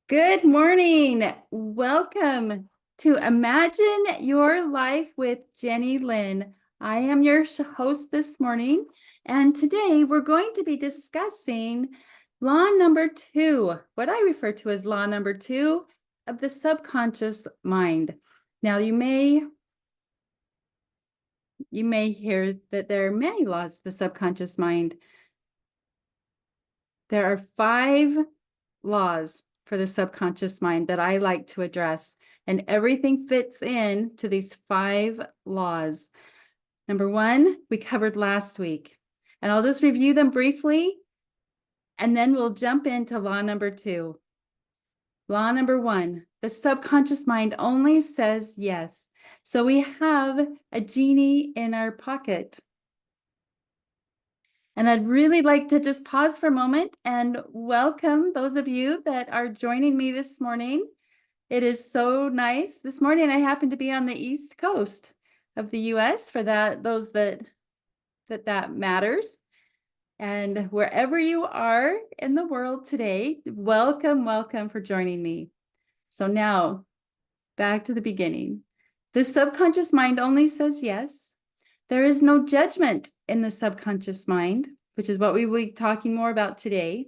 Good morning. Welcome to Imagine Your Life with Jenny Lynn. I am your host this morning, and today we're going to be discussing law number 2, what I refer to as law number 2 of the subconscious mind. Now, you may hear that there are many laws of the subconscious mind. There are 5 laws for the subconscious mind that I like to address, and everything fits in to these 5 laws. Number 1, we covered last week, and I'll just review them briefly, and then we'll jump into law number 2. Law number 1, the subconscious mind only says yes. So we have a genie in our pocket. And I'd really like to just pause for a moment and welcome those of you that are joining me this morning. It is so nice. This morning I happen to be on the East Coast of the US for those that matters. And wherever you are in the world today, welcome for joining me. So now back to the beginning. The subconscious mind only says yes. There is no judgment in the subconscious mind, which is what we will be talking more about today.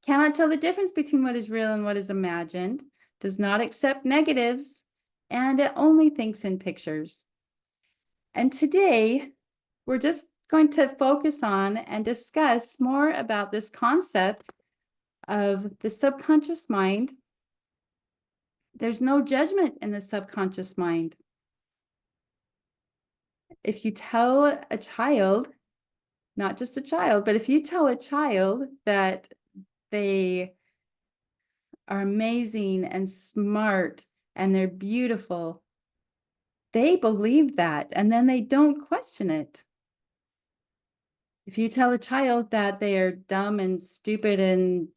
Cannot tell the difference between what is real and what is imagined. Does not accept negatives, and it only thinks in pictures. And today, we're just going to focus on and discuss more about this concept of the subconscious mind. There's no judgment in the subconscious mind. If you tell a child, not just a child, but if you tell a child that they are amazing and smart and they're beautiful, they believe that, and then they don't question it. If you tell a child that they are dumb and stupid and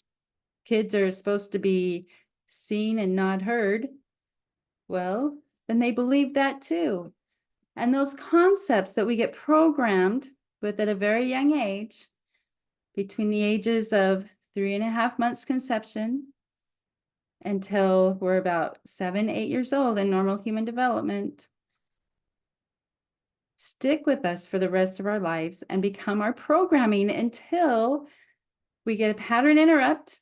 kids are supposed to be seen and not heard, well, then they believe that too. And those concepts that we get programmed with at a very young age, between the ages of 3.5 months conception until we're about 7, 8 years old in normal human development, stick with us for the rest of our lives and become our programming until we get a pattern interrupt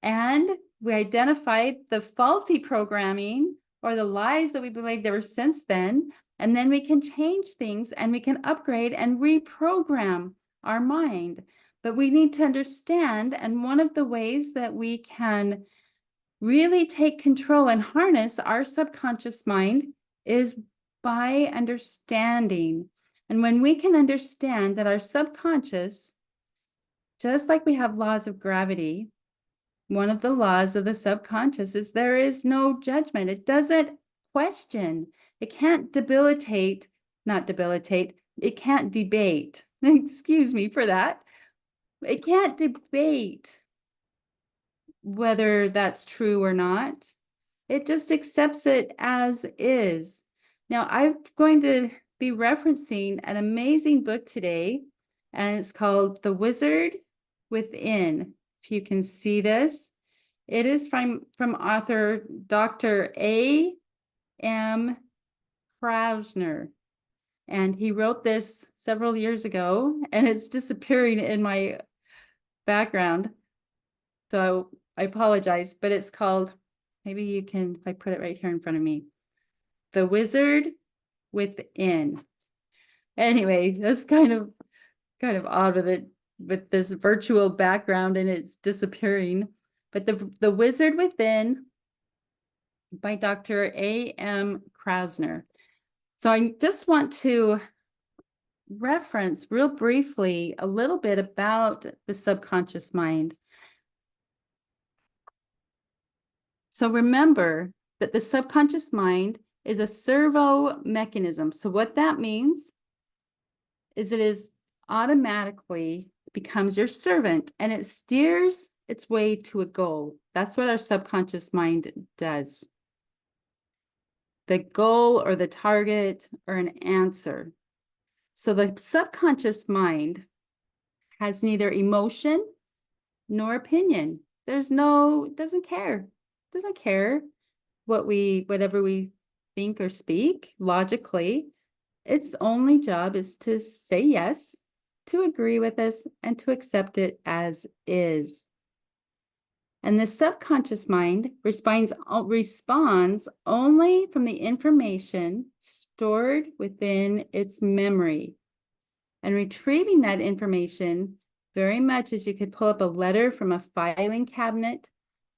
and we identify the faulty programming or the lies that we believed ever since then. And then we can change things and we can upgrade and reprogram our mind. But we need to understand, and one of the ways that we can really take control and harness our subconscious mind is by understanding. And when we can understand that our subconscious, just like we have laws of gravity, one of the laws of the subconscious is there is no judgment. It doesn't question. It can't not debilitate. It can't debate. Excuse me for that. It can't debate whether that's true or not. It just accepts it as is. Now, I'm going to be referencing an amazing book today, and it's called The Wizard Within. If you can see this, it is from author Dr. A.M. Krausner. And he wrote this several years ago, and it's disappearing in my background. So I apologize, but it's called, maybe you can, if I put it right here in front of me, The Wizard Within. Anyway, that's kind of odd with this virtual background and it's disappearing. But the Wizard Within by Dr. A.M. Krausner. So I just want to reference real briefly a little bit about the subconscious mind. So remember that the subconscious mind is a servo mechanism. So what that means is it is automatically becomes your servant and it steers its way to a goal. That's what our subconscious mind does. The goal or the target or an answer. So the subconscious mind has neither emotion nor opinion. Doesn't care. doesn't care whatever we think or speak logically. Its only job is to say yes, to agree with us, and to accept it as is. And the subconscious mind responds only from the information stored within its memory. And retrieving that information, very much as you could pull up a letter from a filing cabinet,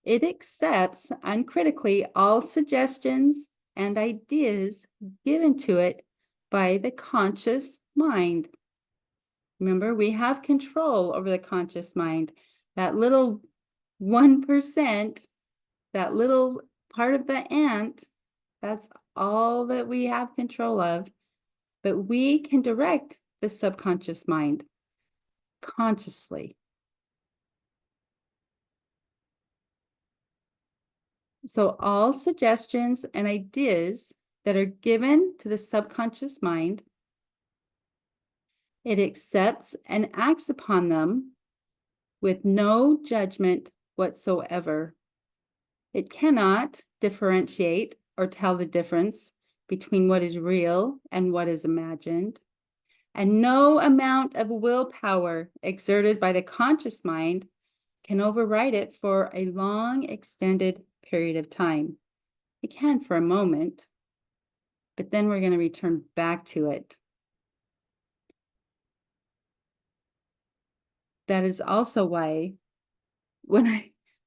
it accepts uncritically all suggestions and ideas given to it by the conscious mind. Remember, we have control over the conscious mind. That little 1%, that little part of the ant, that's all that we have control of. But we can direct the subconscious mind consciously. So all suggestions and ideas that are given to the subconscious mind, it accepts and acts upon them with no judgment whatsoever. It cannot differentiate or tell the difference between what is real and what is imagined. And no amount of willpower exerted by the conscious mind can override it for a long, extended period of time. It can for a moment, but then we're going to return back to it. That is also why when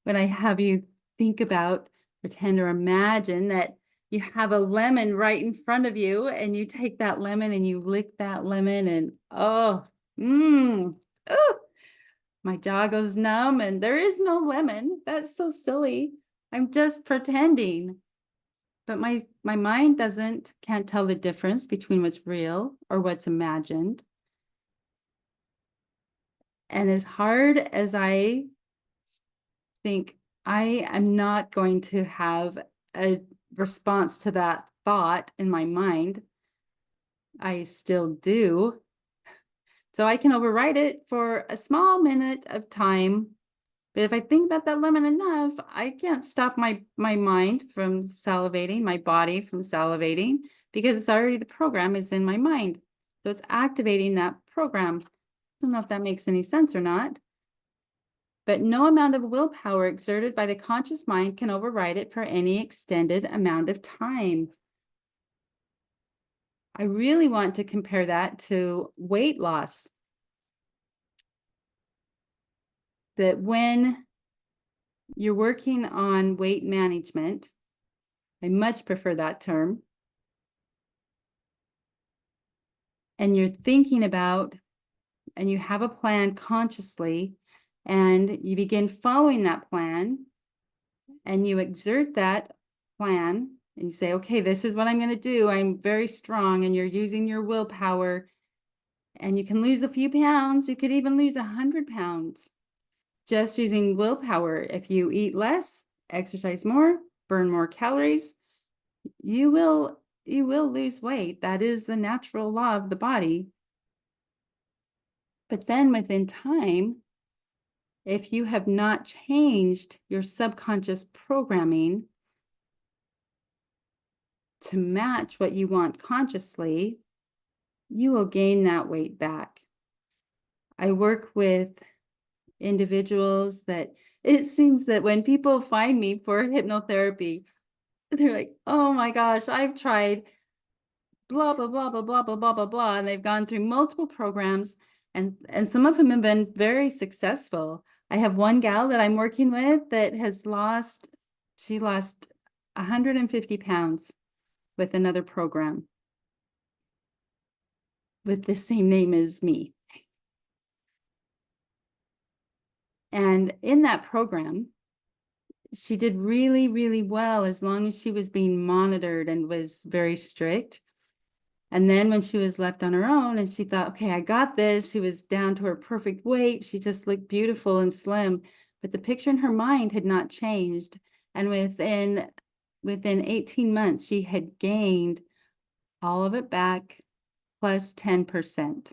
I have you think about, pretend or imagine that you have a lemon right in front of you, and you take that lemon and you lick that lemon, and oh, my jaw goes numb, and there is no lemon. That's so silly. I'm just pretending. But my mind can't tell the difference between what's real or what's imagined. And as hard as I think I am not going to have a response to that thought in my mind, I still do. So I can override it for a small minute of time. But if I think about that lemon enough, I can't stop my mind from salivating, my body from salivating, because it's already, the program is in my mind. So it's activating that program. I don't know if that makes any sense or not. But no amount of willpower exerted by the conscious mind can override it for any extended amount of time. I really want to compare that to weight loss. That when you're working on weight management, I much prefer that term, and you're thinking about, and you have a plan consciously, and you begin following that plan, and you exert that plan, and you say, okay, this is what I'm going to do. I'm very strong, and you're using your willpower, and you can lose a few pounds. You could even lose 100 pounds just using willpower. If you eat less, exercise more, burn more calories, you will lose weight. That is the natural law of the body. But then within time, if you have not changed your subconscious programming to match what you want consciously, you will gain that weight back. I work with individuals that it seems that when people find me for hypnotherapy, they're like, oh my gosh, I've tried blah, blah, blah, blah, blah, blah, blah, blah, blah. And they've gone through multiple programs, and some of them have been very successful. I have one gal that I'm working with that has lost 150 pounds with another program with the same name as me. And in that program, she did really, really well as long as she was being monitored and was very strict. And then when she was left on her own and she thought, okay, I got this, she was down to her perfect weight. She just looked beautiful and slim, but the picture in her mind had not changed. And within 18 months, she had gained all of it back plus 10%.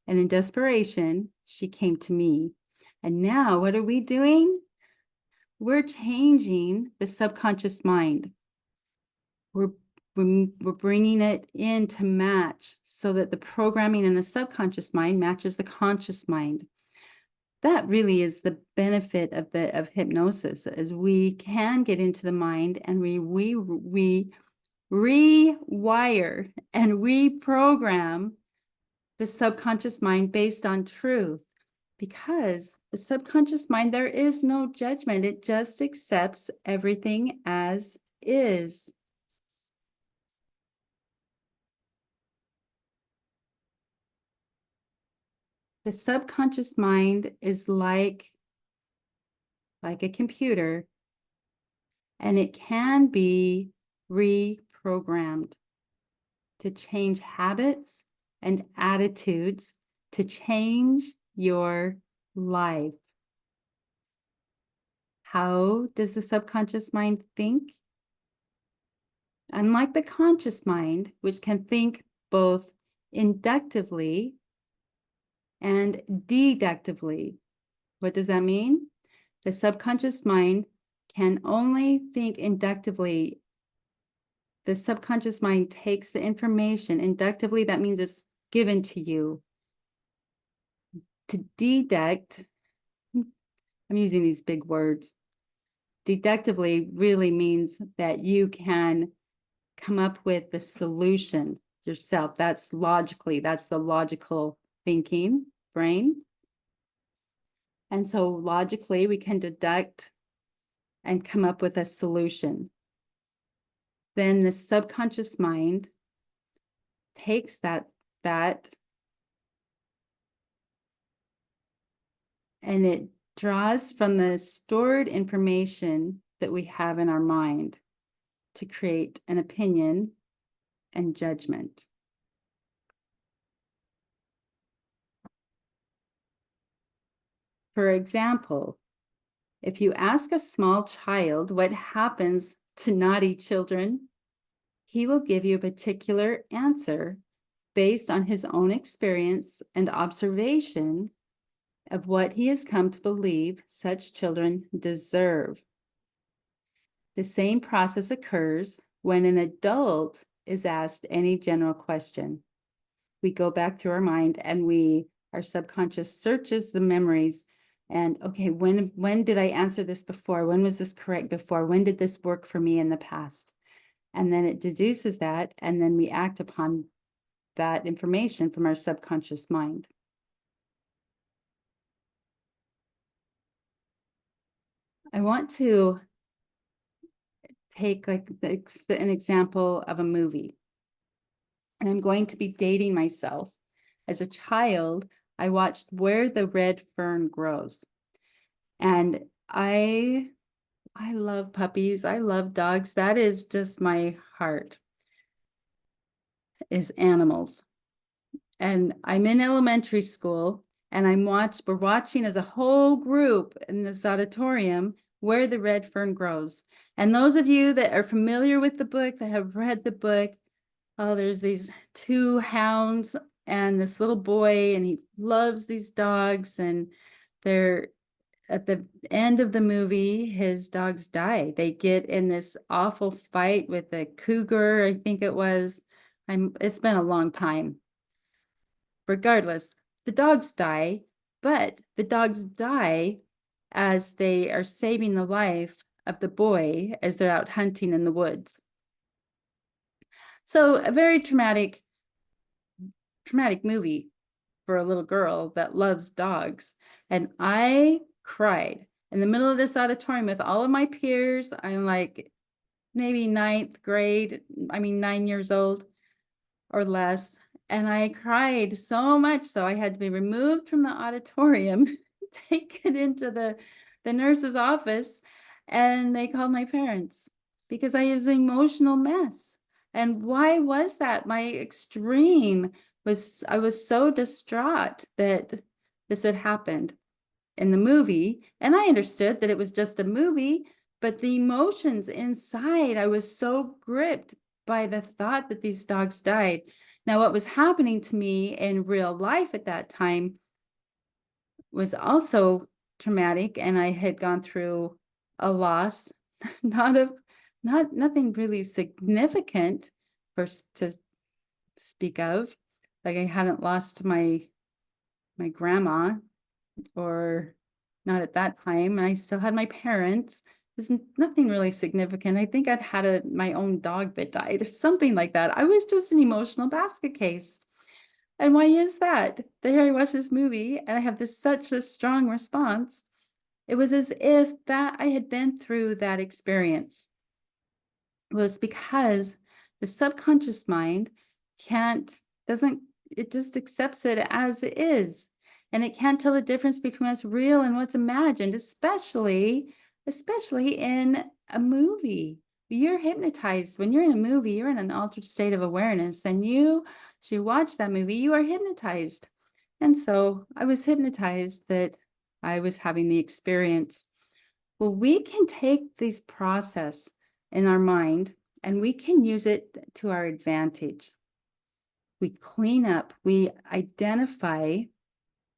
And in desperation, she came to me. And now what are we doing? we're changing the subconscious mind. We're, we're bringing it in to match so that the programming in the subconscious mind matches the conscious mind. That really is the benefit of hypnosis, is we can get into the mind and we rewire and reprogram the subconscious mind based on truth. Because the subconscious mind, there is no judgment. It just accepts everything as is. The subconscious mind is like a computer, and it can be reprogrammed to change habits and attitudes to change your life. How does the subconscious mind think? Unlike the conscious mind, which can think both inductively and deductively. What does that mean? The subconscious mind can only think inductively. The subconscious mind takes the information inductively. That means it's given to you. To deduct, I'm using these big words. Deductively really means that you can come up with the solution yourself. That's logically, that's the logical thinking brain. And so logically, we can deduct and come up with a solution. Then the subconscious mind takes that and it draws from the stored information that we have in our mind to create an opinion and judgment. For example, if you ask a small child what happens to naughty children, he will give you a particular answer based on his own experience and observation of what he has come to believe such children deserve. The same process occurs when an adult is asked any general question. We go back through our mind and our subconscious searches the memories and, okay, when did I answer this before? When was this correct before? When did this work for me in the past? And then it deduces that, and then we act upon that information from our subconscious mind. I want to take like an example of a movie. And I'm going to be dating myself. As a child, I watched Where the Red Fern Grows. And I love puppies. I love dogs. That is just my heart, is animals. And I'm in elementary school and we're watching as a whole group in this auditorium Where the Red Fern Grows. And those of you that are familiar with the book, that have read the book, oh, there's these two hounds and this little boy, and he loves these dogs, and they're at the end of the movie, his dogs die. They get in this awful fight with a cougar, I think it was. It's been a long time. Regardless, the dogs die, but the dogs die as they are saving the life of the boy as they're out hunting in the woods. So a very traumatic movie for a little girl that loves dogs. And I cried in the middle of this auditorium with all of my peers. I'm like maybe 9th grade, 9 years old or less. And I cried so much so I had to be removed from the auditorium, taken into the nurse's office, and they called my parents because I was an emotional mess. And why was that? My extreme was I was so distraught that this had happened in the movie. And I understood that it was just a movie, but the emotions inside, I was so gripped by the thought that these dogs died. Now, what was happening to me in real life at that time was also traumatic, and I had gone through a loss, nothing really significant to speak of. Like I hadn't lost my grandma, or not at that time, and I still had my parents. It was nothing really significant. I think I'd had my own dog that died or something like that. I was just an emotional basket case. And why is that? There I watch this movie and I have such a strong response. It was as if that I had been through that experience. Was because the subconscious mind can't doesn't it just accepts it as it is, and it can't tell the difference between what's real and what's imagined, especially in a movie. You're hypnotized when you're in a movie. You're in an altered state of awareness, and as you watch that movie, you are hypnotized. And so I was hypnotized that I was having the experience. Well, we can take this process in our mind and we can use it to our advantage. We clean up, we identify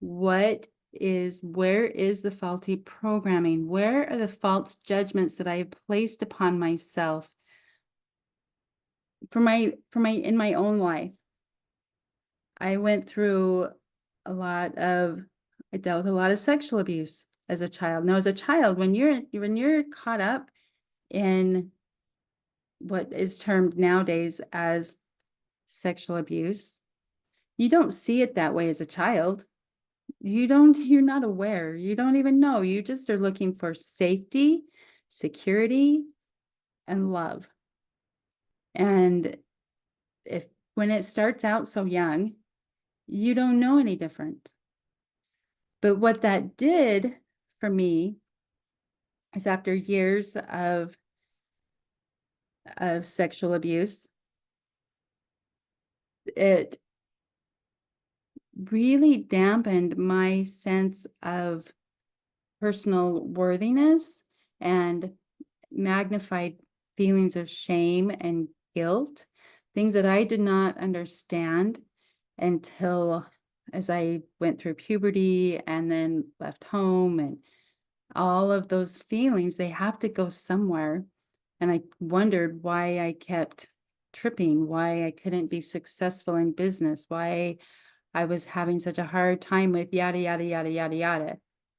where is the faulty programming? Where are the false judgments that I have placed upon myself in my own life? I dealt with a lot of sexual abuse as a child. Now, as a child, when you're caught up in what is termed nowadays as sexual abuse, you don't see it that way as a child. You're not aware. You don't even know. You just are looking for safety, security, and love. And when it starts out so young, you don't know any different. But what that did for me is, after years of sexual abuse, it really dampened my sense of personal worthiness and magnified feelings of shame and guilt, things that I did not understand until as I went through puberty and then left home, and all of those feelings, they have to go somewhere. And I wondered why I kept tripping, why I couldn't be successful in business, why I was having such a hard time with yada, yada, yada, yada, yada,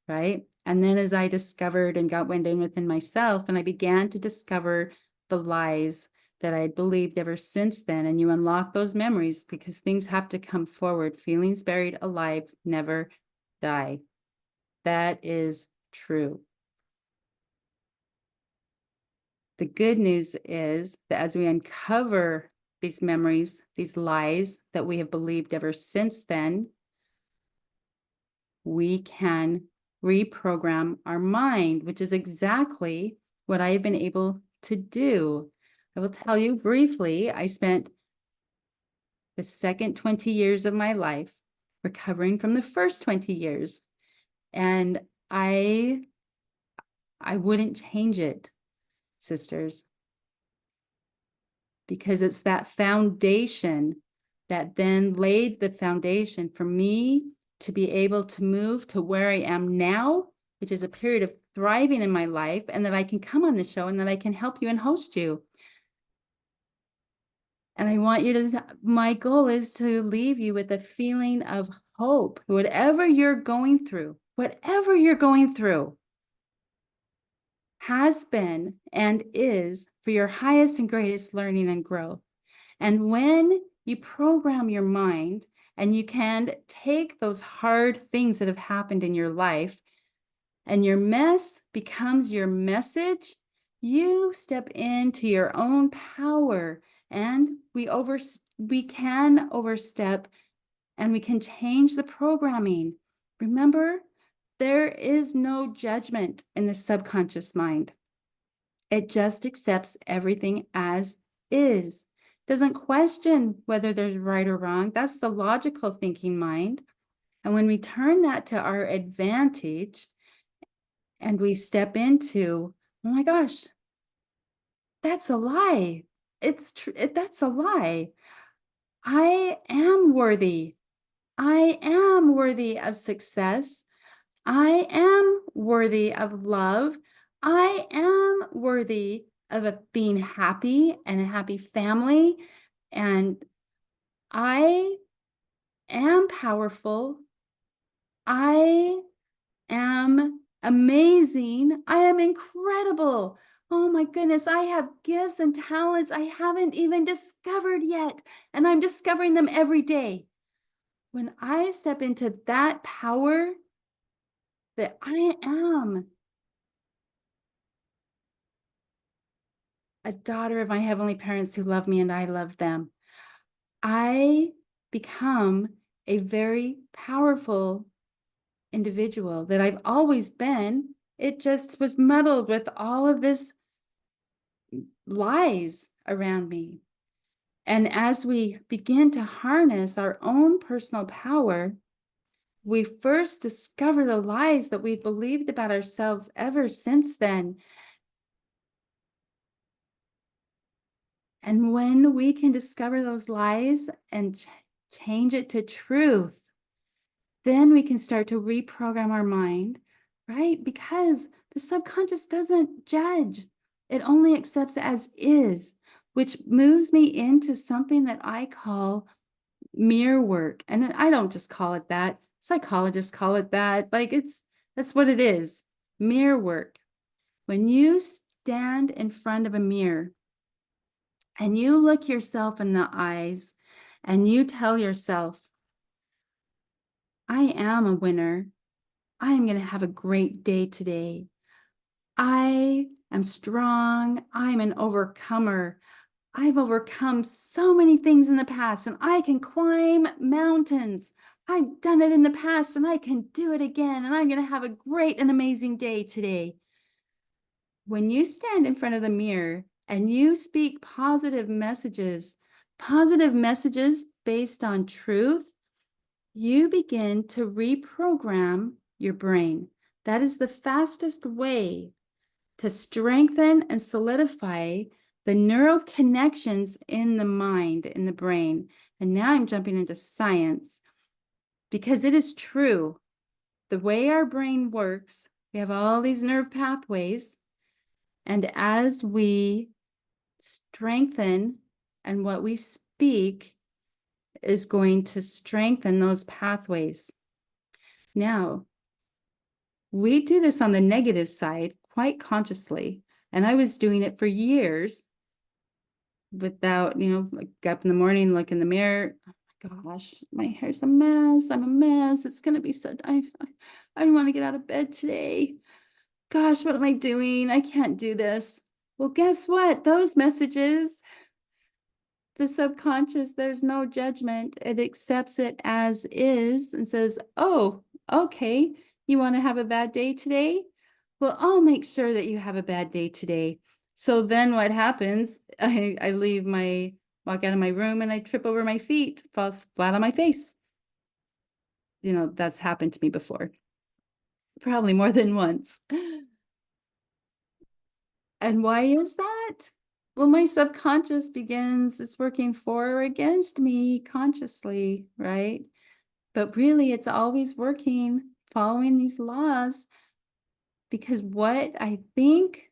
right? And then as I discovered and went in within myself, and I began to discover the lies that I had believed ever since then, and you unlock those memories because things have to come forward. Feelings buried alive never die. That is true. The good news is that as we uncover these memories, these lies that we have believed ever since then, we can reprogram our mind, which is exactly what I have been able to do. I will tell you briefly, I spent the second 20 years of my life recovering from the first 20 years. And I wouldn't change it, sisters, because it's that foundation that then laid the foundation for me to be able to move to where I am now, which is a period of thriving in my life, and that I can come on the show and that I can help you and host you. And I want you to, my goal is to leave you with a feeling of hope. Whatever you're going through has been and is for your highest and greatest learning and growth. And when you program your mind and you can take those hard things that have happened in your life, and your mess becomes your message, you step into your own power, and we can overstep and we can change the programming. Remember, there is no judgment in the subconscious mind. It just accepts everything as is. Doesn't question whether there's right or wrong. That's the logical thinking mind. And when we turn that to our advantage and we step into, oh my gosh, that's a lie. It's true. That's a lie. I am worthy. I am worthy of success. I am worthy of love. I am worthy of being happy and a happy family. And I am powerful. I am amazing. I am incredible. Oh my goodness, I have gifts and talents I haven't even discovered yet, and I'm discovering them every day. When I step into that power that I am a daughter of my heavenly parents who love me and I love them, I become a very powerful individual that I've always been. It just was muddled with all of this lies around me. And as we begin to harness our own personal power, we first discover the lies that we've believed about ourselves ever since then. And when we can discover those lies and change it to truth, then we can start to reprogram our mind, right? Because the subconscious doesn't judge, it only accepts as is, which moves me into something that I call mirror work. And I don't just call it that, psychologists call it that. Like that's what it is, mirror work. When you stand in front of a mirror and you look yourself in the eyes and you tell yourself, I am a winner. I am going to have a great day today. I am strong. I'm an overcomer. I've overcome so many things in the past and I can climb mountains. I've done it in the past and I can do it again. And I'm going to have a great and amazing day today. When you stand in front of the mirror and you speak positive messages based on truth, you begin to reprogram your brain. That is the fastest way to strengthen and solidify the neural connections in the mind, in the brain. And now I'm jumping into science because it is true. The way our brain works, we have all these nerve pathways. And as we strengthen and what we speak is going to strengthen those pathways. Now, we do this on the negative side quite consciously. And I was doing it for years without, like get up in the morning, look in the mirror. Oh my gosh, my hair's a mess. I'm a mess. It's going to be so, I don't want to get out of bed today. Gosh, what am I doing? I can't do this. Well, guess what? Those messages, the subconscious, there's no judgment. It accepts it as is and says, oh, okay, you want to have a bad day today? Well, I'll make sure that you have a bad day today. So then what happens? I walk out of my room and I trip over my feet, fall flat on my face. That's happened to me before, probably more than once. And why is that? Well, my subconscious it's working for or against me consciously, right? But really, it's always working, following these laws, because what I think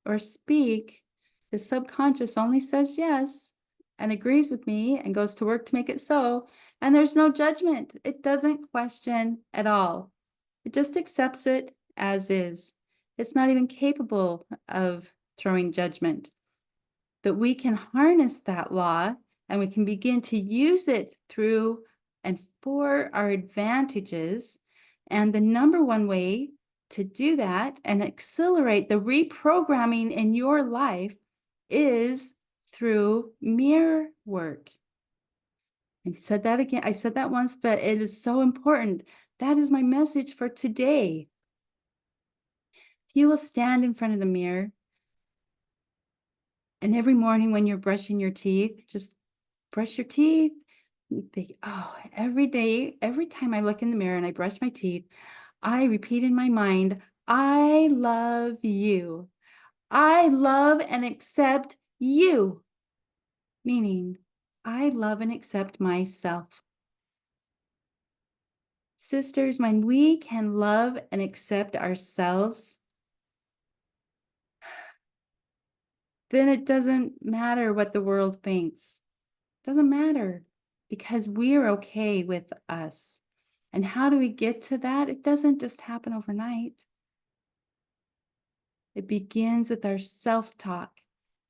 or speak, the subconscious only says yes and agrees with me and goes to work to make it so. And there's no judgment. It doesn't question at all. It just accepts it as is. It's not even capable of throwing judgment. But we can harness that law and we can begin to use it through and for our advantages. And the number one way to do that and accelerate the reprogramming in your life is through mirror work. I said that again. I said that once, but it is so important. That is my message for today. If you will stand in front of the mirror and every morning when you're brushing your teeth, just brush your teeth. Think, oh, every day, every time I look in the mirror and I brush my teeth, I repeat in my mind, I love you. I love and accept you. Meaning, I love and accept myself. Sisters, when we can love and accept ourselves, then it doesn't matter what the world thinks. It doesn't matter because we're okay with us. And how do we get to that? It doesn't just happen overnight. It begins with our self-talk,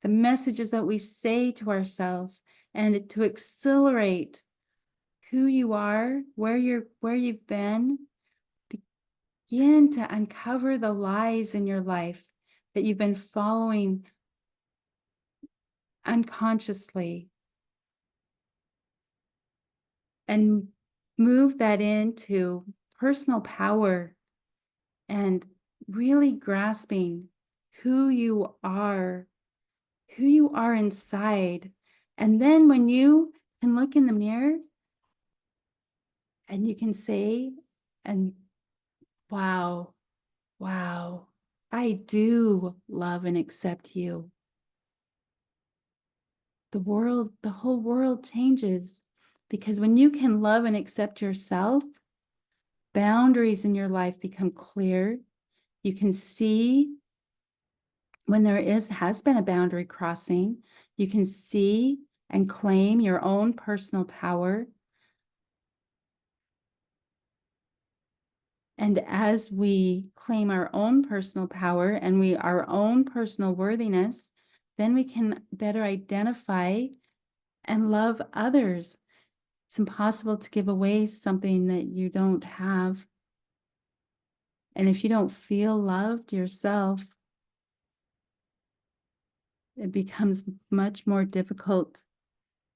the messages that we say to ourselves, and to accelerate who you are, where you've been. Begin to uncover the lies in your life that you've been following unconsciously and move that into personal power and really grasping who you are inside. And then when you can look in the mirror and you can say, and wow, wow, I do love and accept you. The whole world changes because when you can love and accept yourself, boundaries in your life become clear. You can see when has been a boundary crossing. You can see and claim your own personal power. And as we claim our own personal power and our own personal worthiness, then we can better identify and love others. It's impossible to give away something that you don't have. And if you don't feel loved yourself, it becomes much more difficult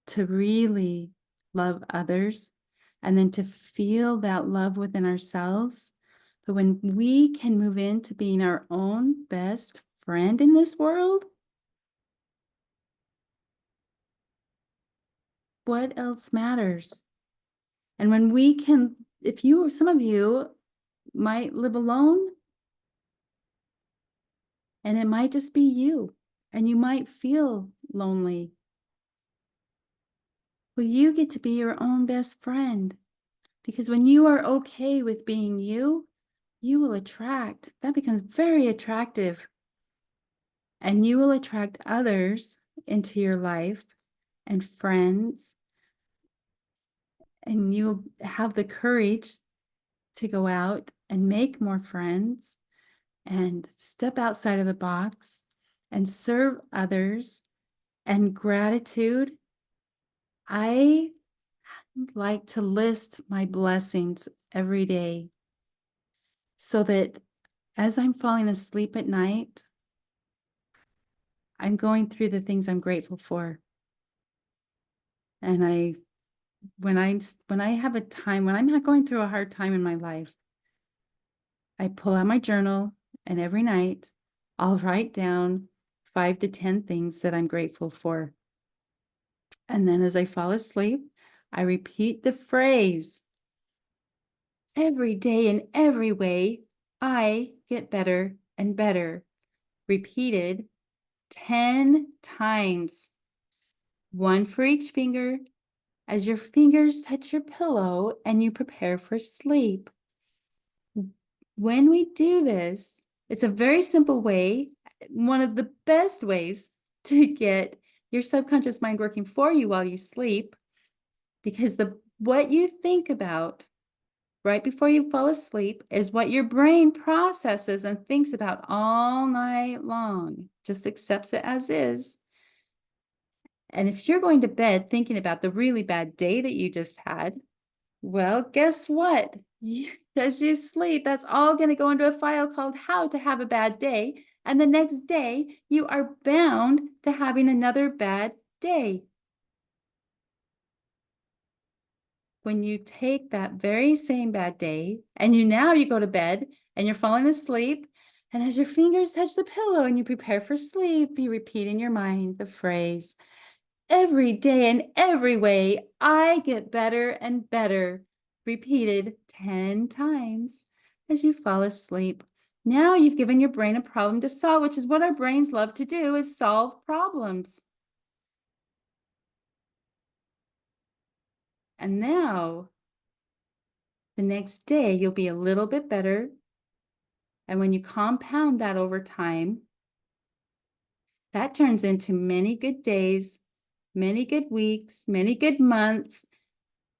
to really love others and then to feel that love within ourselves. But when we can move into being our own best friend in this world, what else matters? And when we can, some of you might live alone, and it might just be you, and you might feel lonely. Well, you get to be your own best friend, because when you are okay with being you, you will attract. That becomes very attractive. And you will attract others into your life and friends. And you'll have the courage to go out and make more friends and step outside of the box and serve others. And gratitude, I like to list my blessings every day so that as I'm falling asleep at night, I'm going through the things I'm grateful for. And when I have a time, when I'm not going through a hard time in my life, I pull out my journal and every night I'll write down 5 to 10 things that I'm grateful for. And then as I fall asleep, I repeat the phrase, every day in every way, I get better and better. Repeated 10 times, one for each finger, as your fingers touch your pillow and you prepare for sleep. When we do this, it's a very simple way, one of the best ways to get your subconscious mind working for you while you sleep, because what you think about right before you fall asleep is what your brain processes and thinks about all night long, just accepts it as is. And if you're going to bed thinking about the really bad day that you just had, well, guess what? As you sleep, that's all going to go into a file called How to Have a Bad Day. And the next day, you are bound to having another bad day. When you take that very same bad day and you go to bed and you're falling asleep, and as your fingers touch the pillow and you prepare for sleep, you repeat in your mind the phrase, every day in every way, I get better and better, repeated 10 times as you fall asleep. Now you've given your brain a problem to solve, which is what our brains love to do, is solve problems. And now, the next day, you'll be a little bit better. And when you compound that over time, that turns into many good days, many good weeks, many good months,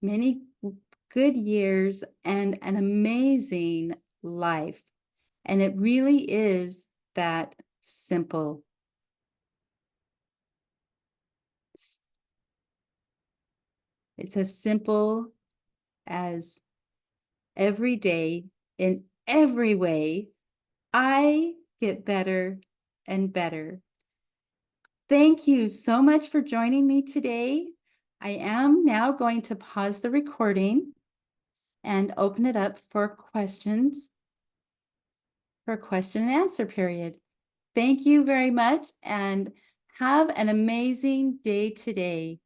many good years, and an amazing life. And it really is that simple. It's as simple as every day, in every way, I get better and better. Thank you so much for joining me today. I am now going to pause the recording and open it up for questions, for question and answer period. Thank you very much and have an amazing day today.